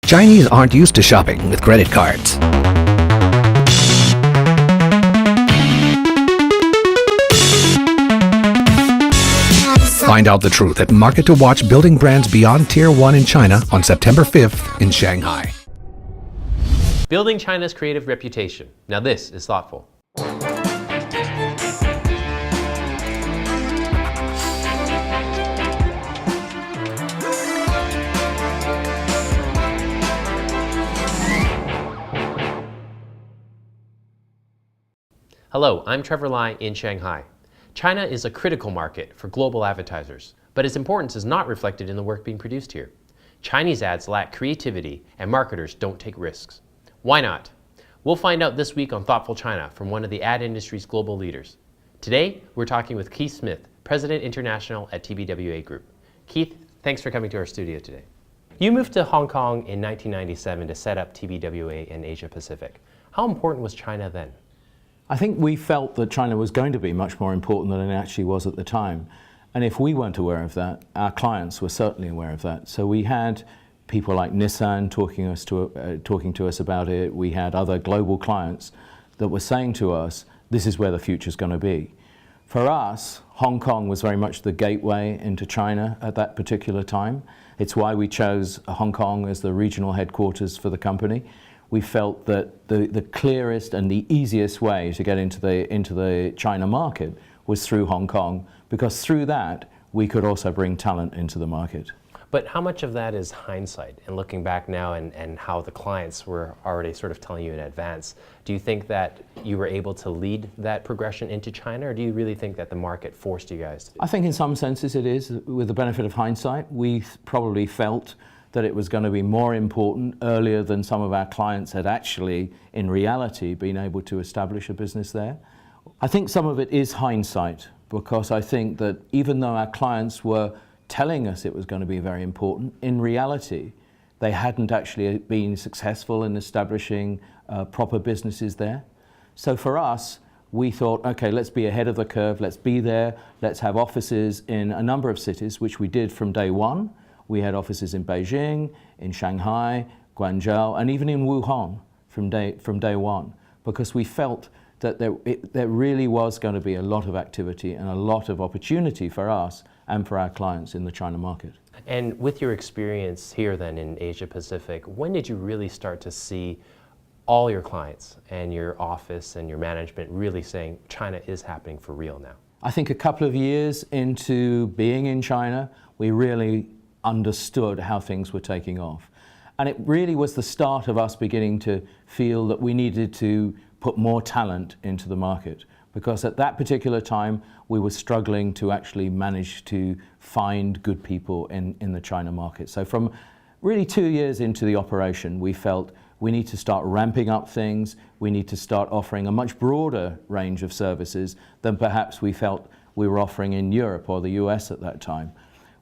Chinese aren't used to shopping with credit cards. Find out the truth at Market to Watch Building Brands Beyond Tier 1 in China on September 5th in Shanghai. Building China's creative reputation. Now this is thoughtful. Hello, I'm Trevor Lai in Shanghai. China is a critical market for global advertisers, but its importance is not reflected in the work being produced here. Chinese ads lack creativity and marketers don't take risks. Why not? We'll find out this week on Thoughtful China from one of the ad industry's global leaders. Today, we're talking with Keith Smith, President International at TBWA Group. Keith, thanks for coming to our studio today. You moved to Hong Kong in 1997 to set up TBWA in Asia Pacific. How important was China then? I think we felt that China was going to be much more important than it actually was at the time. And if we weren't aware of that, our clients were certainly aware of that. So we had people like Nissan talking to us about it. We had other global clients that were saying to us, this is where the future's going to be. For us, Hong Kong was very much the gateway into China at that particular time. It's why we chose Hong Kong as the regional headquarters for the company. We felt that the clearest and the easiest way to get into the China market was through Hong Kong, because through that we could also bring talent into the market. But how much of that is hindsight and looking back now and how the clients were already sort of telling you in advance? Do you think that you were able to lead that progression into China, or do you really think that the market forced you guys to do that? I think in some senses it is. With the benefit of hindsight, we probably felt that it was going to be more important earlier than some of our clients had actually, in reality, been able to establish a business there. I think some of it is hindsight, because I think that even though our clients were telling us it was going to be very important, in reality, they hadn't actually been successful in establishing proper businesses there. So for us, we thought, okay, let's be ahead of the curve, let's be there, let's have offices in a number of cities, which we did from day one. We had offices in Beijing, in Shanghai, Guangzhou, and even in Wuhan from day one, because we felt that there really was going to be a lot of activity and a lot of opportunity for us and for our clients in the China market. And with your experience here then in Asia Pacific, when did you really start to see all your clients and your office and your management really saying China is happening for real now? I think a couple of years into being in China, we really understood how things were taking off. And it really was the start of us beginning to feel that we needed to put more talent into the market, because at that particular time we were struggling to actually manage to find good people in the China market. So from really 2 years into the operation, we felt we need to start ramping up things, we need to start offering a much broader range of services than perhaps we felt we were offering in Europe or the US at that time.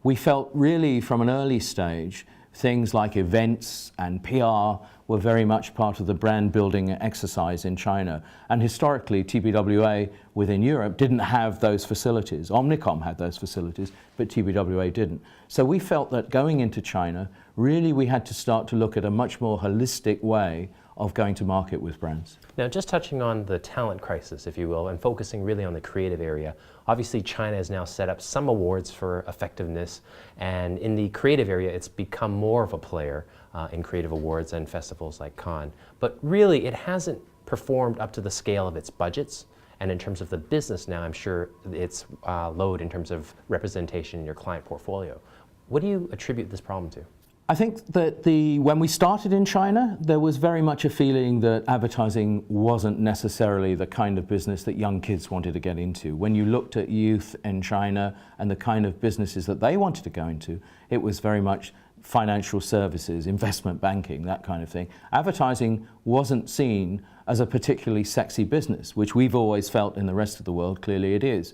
We felt really from an early stage, things like events and PR were very much part of the brand building exercise in China. And historically, TBWA within Europe didn't have those facilities. Omnicom had those facilities, but TBWA didn't. So we felt that going into China, really we had to start to look at a much more holistic way of going to market with brands. Now, just touching on the talent crisis, if you will, and focusing really on the creative area, obviously China has now set up some awards for effectiveness, and in the creative area it's become more of a player in creative awards and festivals like Cannes. But really it hasn't performed up to the scale of its budgets, and in terms of the business now, I'm sure it's low in terms of representation in your client portfolio. What do you attribute this problem to? I think that when we started in China, there was very much a feeling that advertising wasn't necessarily the kind of business that young kids wanted to get into. When you looked at youth in China and the kind of businesses that they wanted to go into, it was very much financial services, investment banking, that kind of thing. Advertising wasn't seen as a particularly sexy business, which we've always felt in the rest of the world, clearly it is.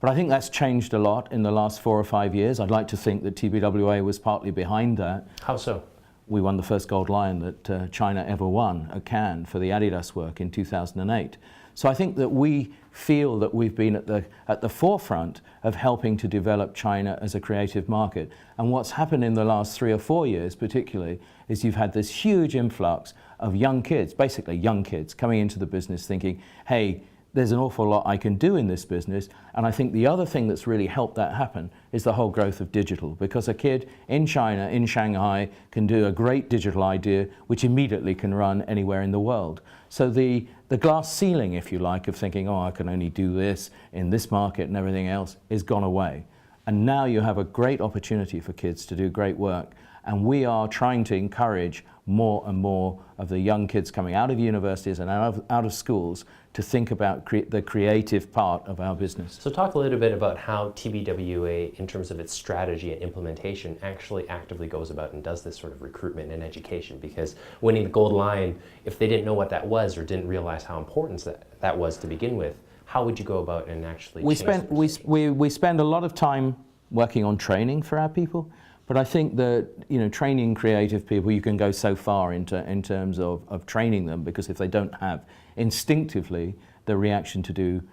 But I think that's changed a lot in the last 4 or 5 years. I'd like to think that TBWA was partly behind that. How so? We won the first gold lion that China ever won at Cannes for the Adidas work in 2008. So I think that we feel that we've been at the forefront of helping to develop China as a creative market. And what's happened in the last 3 or 4 years particularly is you've had this huge influx of young kids, basically young kids, coming into the business thinking, hey, there's an awful lot I can do in this business. And I think the other thing that's really helped that happen is the whole growth of digital, because a kid in China, in Shanghai, can do a great digital idea which immediately can run anywhere in the world. So the glass ceiling, if you like, of thinking, oh, I can only do this in this market and everything else is gone away. And now you have a great opportunity for kids to do great work. And we are trying to encourage more and more of the young kids coming out of universities and out of schools to think about the creative part of our business. So talk a little bit about how TBWA, in terms of its strategy and implementation, actually actively goes about and does this sort of recruitment and education. Because winning the Gold Lion, if they didn't know what that was or didn't realize how important that was to begin with, how would you go about and actually we spend a lot of time working on training for our people. But I think that, you know, training creative people, you can go so far in terms of training them, because if they don't have instinctively the reaction to do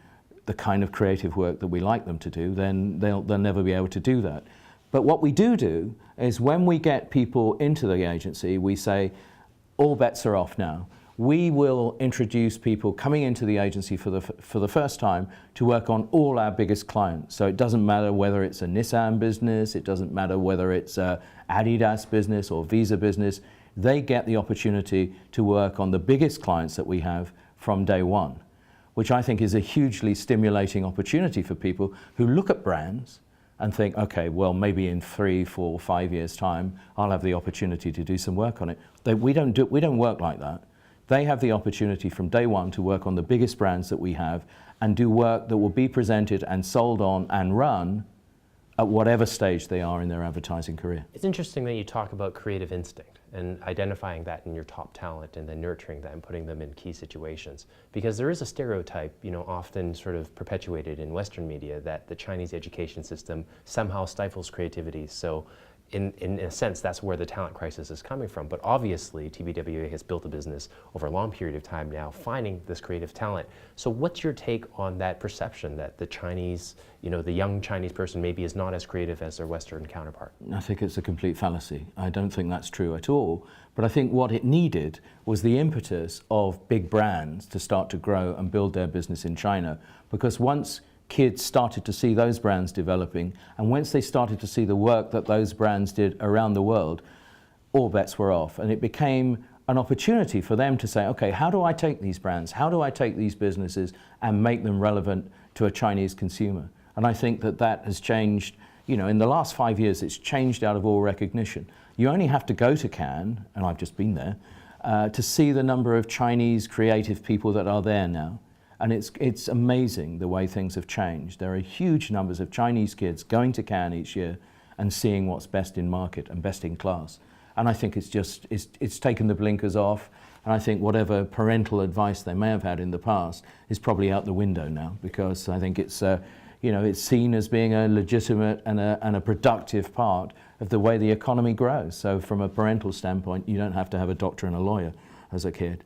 the kind of creative work that we like them to do, then they'll never be able to do that. But what we do is when we get people into the agency, we say, all bets are off now. We will introduce people coming into the agency for the first time to work on all our biggest clients. So it doesn't matter whether it's a Nissan business, it doesn't matter whether it's a Adidas business or Visa business. They get the opportunity to work on the biggest clients that we have from day one, which I think is a hugely stimulating opportunity for people who look at brands and think, okay, well, maybe in 3, 4, 5 years' time, I'll have the opportunity to do some work on it. We don't work like that. They have the opportunity from day one to work on the biggest brands that we have and do work that will be presented and sold on and run at whatever stage they are in their advertising career. It's interesting that you talk about creative instinct and identifying that in your top talent and then nurturing that and putting them in key situations. Because there is a stereotype, you know, often sort of perpetuated in Western media that the Chinese education system somehow stifles creativity. So in a sense, that's where the talent crisis is coming from. But obviously, TBWA has built a business over a long period of time now, finding this creative talent. So what's your take on that perception that the Chinese, you know, the young Chinese person maybe is not as creative as their Western counterpart? I think it's a complete fallacy. I don't think that's true at all. But I think what it needed was the impetus of big brands to start to grow and build their business in China. Because once kids started to see those brands developing, and once they started to see the work that those brands did around the world, all bets were off. And it became an opportunity for them to say, okay, how do I take these brands, how do I take these businesses and make them relevant to a Chinese consumer? And I think that that has changed, you know, in the last 5 years, it's changed out of all recognition. You only have to go to Cannes, and I've just been there, to see the number of Chinese creative people that are there now. And it's amazing the way things have changed. There are huge numbers of Chinese kids going to Cannes each year and seeing what's best in market and best in class. And I think it's taken the blinkers off. And I think whatever parental advice they may have had in the past is probably out the window now, because I think it's you know, it's seen as being a legitimate and a productive part of the way the economy grows. So from a parental standpoint, you don't have to have a doctor and a lawyer as a kid,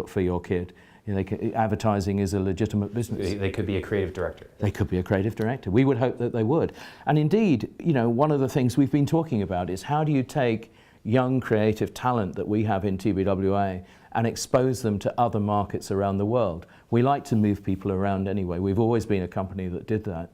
for your kid. You know, advertising is a legitimate business. They could be a creative director. They could be a creative director. We would hope that they would. And indeed, you know, one of the things we've been talking about is how do you take young creative talent that we have in TBWA and expose them to other markets around the world. We like to move people around anyway. We've always been a company that did that.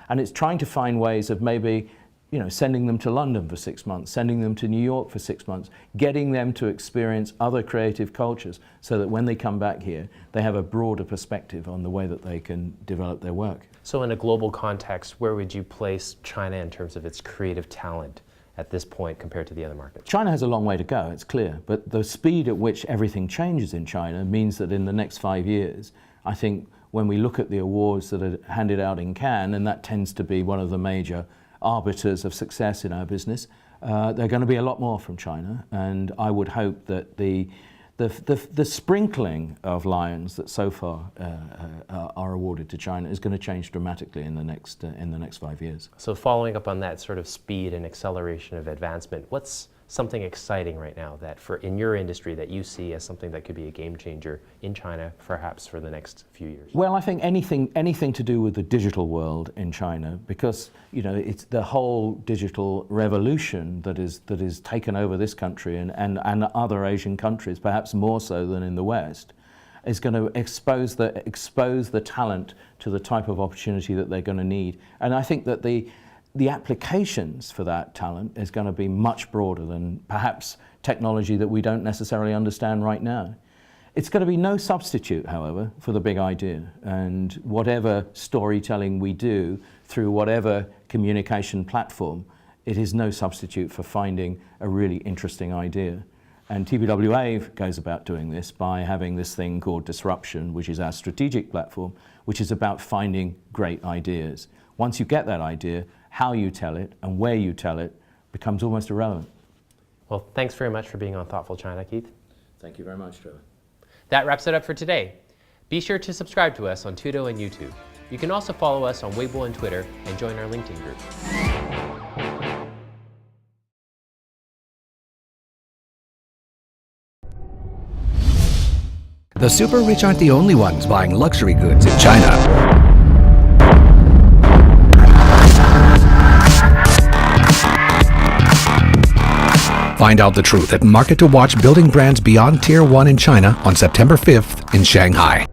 And it's trying to find ways of maybe, you know, sending them to London for 6 months, sending them to New York for 6 months, getting them to experience other creative cultures so that when they come back here, they have a broader perspective on the way that they can develop their work. So in a global context, where would you place China in terms of its creative talent at this point compared to the other markets? China has a long way to go, it's clear, but the speed at which everything changes in China means that in the next 5 years, I think when we look at the awards that are handed out in Cannes, and that tends to be one of the major arbiters of success in our business, there are going to be a lot more from China, and I would hope that the sprinkling of lions that so far are awarded to China is going to change dramatically in the next 5 years. So following up on that sort of speed and acceleration of advancement, what's something exciting right now that in your industry that you see as something that could be a game changer in China, perhaps for the next few years? Well, I think anything to do with the digital world in China, because it's the whole digital revolution that is taken over this country and other Asian countries, perhaps more so than in the West, is going to expose the talent to the type of opportunity that they're going to need. And I think that the applications for that talent is going to be much broader than perhaps technology that we don't necessarily understand right now. It's going to be no substitute, however, for the big idea. And whatever storytelling we do through whatever communication platform, it is no substitute for finding a really interesting idea. And TBWA goes about doing this by having this thing called Disruption, which is our strategic platform, which is about finding great ideas. Once you get that idea, how you tell it and where you tell it becomes almost irrelevant. Well, thanks very much for being on Thoughtful China, Keith. Thank you very much, Trevor. That wraps it up for today. Be sure to subscribe to us on Tudo and YouTube. You can also follow us on Weibo and Twitter and join our LinkedIn group. The super rich aren't the only ones buying luxury goods in China. Find out the truth at Market to Watch Building Brands Beyond Tier 1 in China on September 5th in Shanghai.